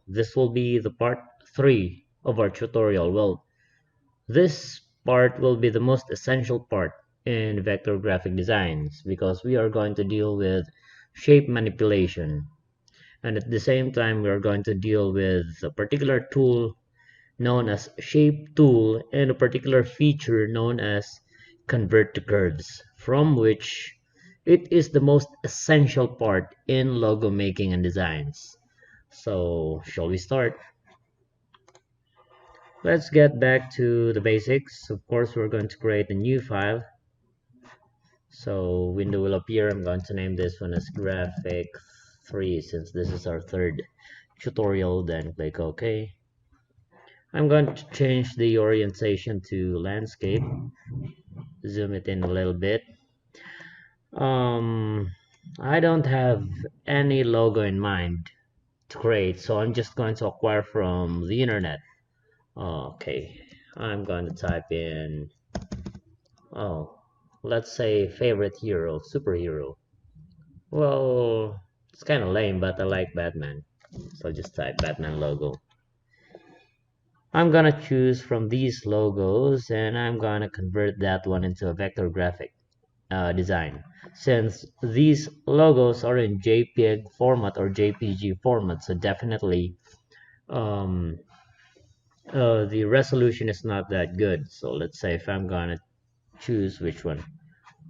This will be the part 3 of our tutorial. Well, this part will be the most essential part in vector graphic designs because we are going to deal with shape manipulation, and at the same time we are going to deal with a particular tool known as shape tool and a particular feature known as convert to curves, from which it is the most essential part in logo making and designs. So shall we start? Let's get back to the basics. Of course, we're going to create a new file. So window will appear. I'm going to name this one as graphic 3 since this is our third tutorial. Then click OK. I'm going to change the orientation to landscape. Zoom it in a little bit. I don't have any logo in mind to create, so I'm just going to acquire from the internet. Okay, I'm going to type in, oh, let's say favorite hero, superhero. Well, it's kind of lame, but I like Batman. So I'll just type Batman logo. I'm gonna choose from these logos and I'm gonna convert that one into a vector graphic design. Since these logos are in JPEG format or JPG format, so definitely um, the resolution is not that good. So let's say if I'm gonna choose which one,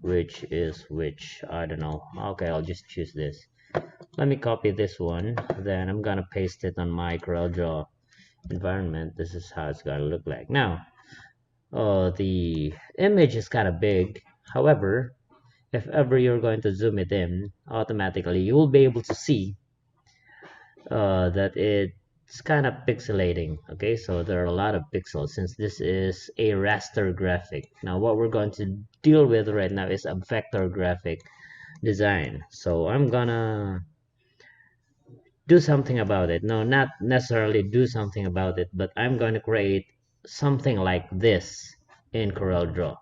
which is which, I don't know. Okay, I'll just choose this. Let me copy this one, then I'm gonna paste it on my Coreldraw environment. This is how it's gonna look like. Now, the image is kind of big. However, if ever you're going to zoom it in, automatically you will be able to see that it's kind of pixelating. Okay, so there are a lot of pixels since this is a raster graphic. Now what we're going to deal with right now is a vector graphic design. So I'm gonna do something about it. No, not necessarily do something about it, but I'm going to create something like this in Coreldraw.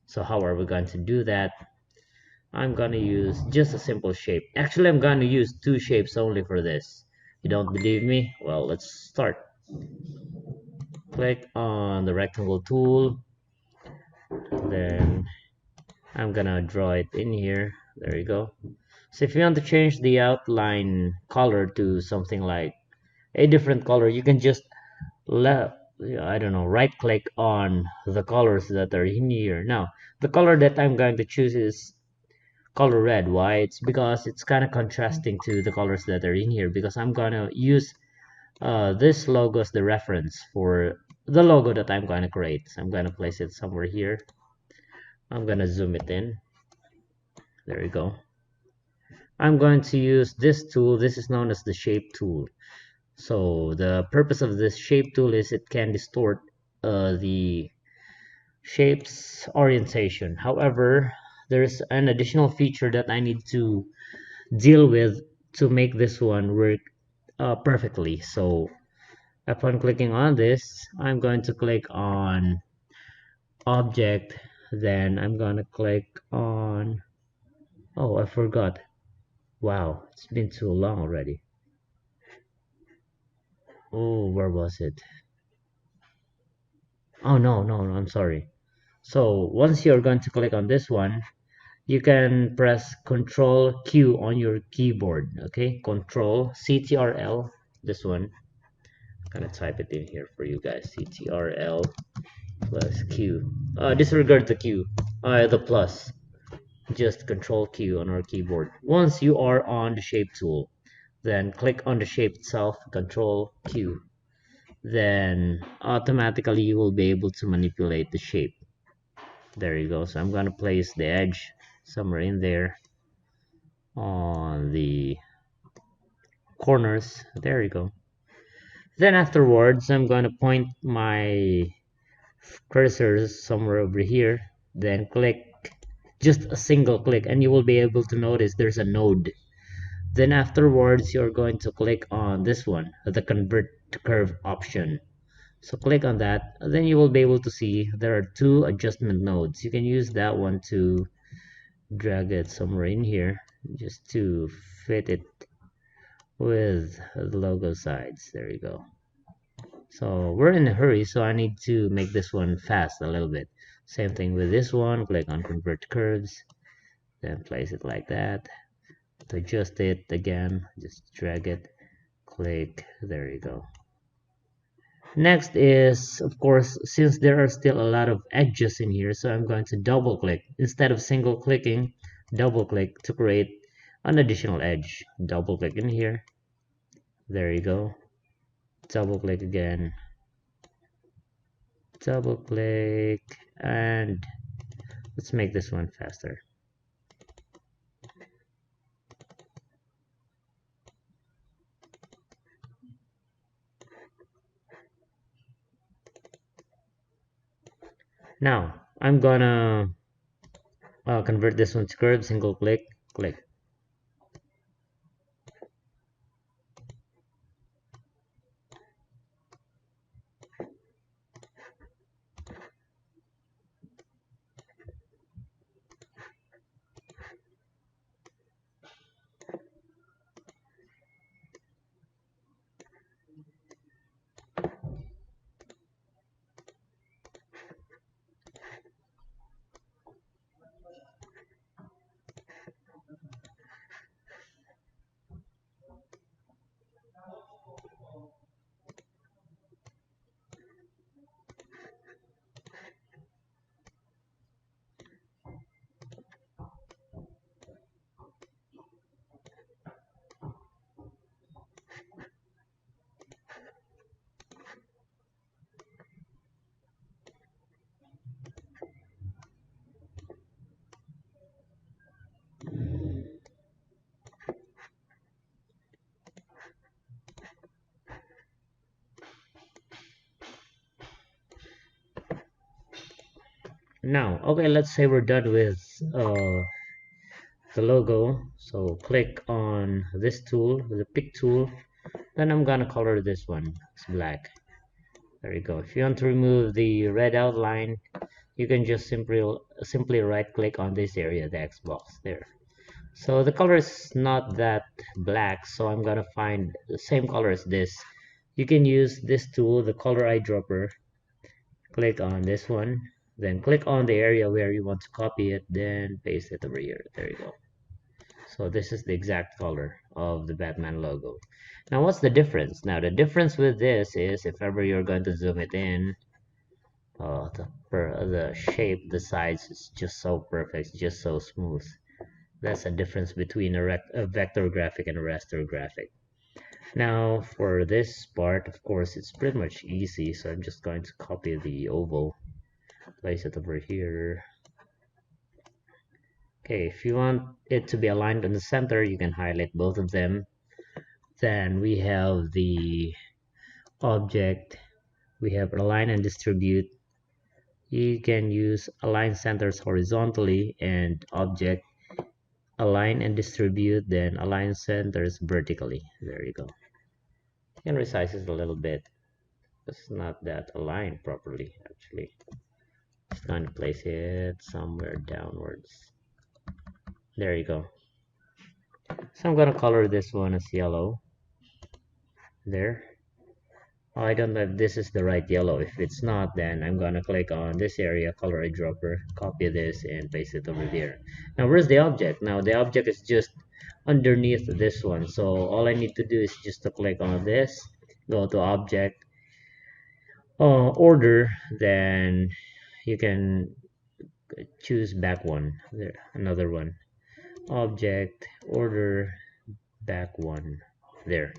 So how are we going to do that? I'm gonna use just a simple shape. Actually, I'm gonna use two shapes only for this. You don't believe me? Well, let's start. Click on the rectangle tool, then I'm gonna draw it in here. There you go. So if you want to change the outline color to something like a different color, you can just I don't know, right click on the colors that are in here. Now, the color that I'm going to choose is color red. Why? It's because it's kind of contrasting to the colors that are in here, because I'm gonna use this logo as the reference for the logo that I'm gonna create. So I'm gonna place it somewhere here. I'm gonna zoom it in. There you go. I'm going to use this tool. This is known as the shape tool. So the purpose of this shape tool is it can distort the shape's orientation. However, there's an additional feature that I need to deal with to make this one work perfectly. So upon clicking on this, I'm going to click on object, then I'm going to click on, oh, I forgot. Wow, it's been too long already. Oh, where was it? Oh, no, I'm sorry. So once you're going to click on this one, you can press Control Q on your keyboard. Okay, Control CTRL, this one. I'm gonna type it in here for you guys. CTRL plus Q. Disregard the Q, the plus. Just Control Q on our keyboard. Once you are on the shape tool, then click on the shape itself, Control Q. Then automatically you will be able to manipulate the shape. There you go. So I'm gonna place the edge somewhere in there on the corners. There you go. Then afterwards, I'm gonna point my cursor somewhere over here. Then click just a single click, and you will be able to notice there's a node. Then afterwards, you're going to click on this one, the convert to curve option. So click on that, and then you will be able to see there are two adjustment nodes. You can use that one to drag it somewhere in here just to fit it with the logo sides. There you go. So we're in a hurry, so I need to make this one fast a little bit. Same thing with this one. Click on convert curves, then place it like that. To adjust it again, just drag it, click, there you go. Next is, of course, since there are still a lot of edges in here, so I'm going to double click. Instead of single clicking, double click to create an additional edge. Double click in here, there you go. Double click again, double click, and let's make this one faster. Now I'm gonna convert this one to curve. Single click, click. Now, okay, let's say we're done with the logo. So click on this tool, the pick tool. Then I'm gonna color this one. It's black. There you go. If you want to remove the red outline, you can just simply right click on this area, the X box there. So the color is not that black, so I'm gonna find the same color as this. You can use this tool, the color eyedropper. Click on this one, then click on the area where you want to copy it, then paste it over here. There you go. So this is the exact color of the Batman logo. Now what's the difference? Now the difference with this is if ever you're going to zoom it in, the shape, the size is just so perfect, it's just so smooth. That's a difference between a vector graphic and a raster graphic. Now for this part, of course, it's pretty much easy, so I'm just going to copy the oval, place it over here. Okay, if you want it to be aligned in the center, you can highlight both of them. Then we have the object, we have align and distribute. You can use align centers horizontally and object align and distribute, then align centers vertically. There you go. You can resize it a little bit. It's not that aligned properly actually. Just going to place it somewhere downwards. There you go. So I'm going to color this one as yellow. There. Oh, I don't know if this is the right yellow. If it's not, then I'm gonna click on this area, color eyedropper, copy this and paste it over there. Now where's the object? Now the object is just underneath this one. So all I need to do is just to click on this, go to object, order, then you can choose back one. There, another one. Object, order, back one. There.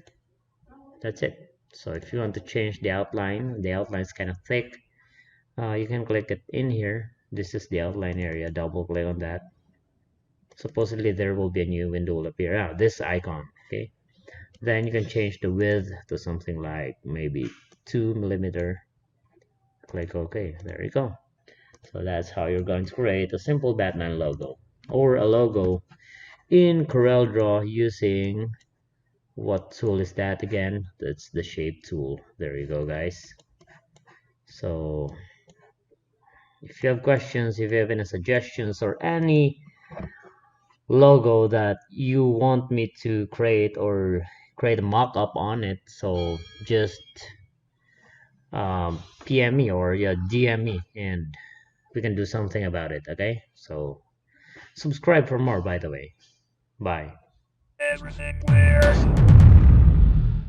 That's it. So if you want to change the outline is kind of thick, you can click it in here. This is the outline area. Double click on that. Supposedly there will be a new window will appear. This icon. Okay. Then you can change the width to something like maybe 2 mm. Click OK. There you go. So that's how you're going to create a simple Batman logo, or a logo in Coreldraw using, what tool is that again? That's the shape tool. There you go, guys. So if you have questions, if you have any suggestions or any logo that you want me to create or create a mock-up on it. So just PM me or yeah, DM me, and we can do something about it. Okay, so subscribe for more, by the way. Bye. Everything weird.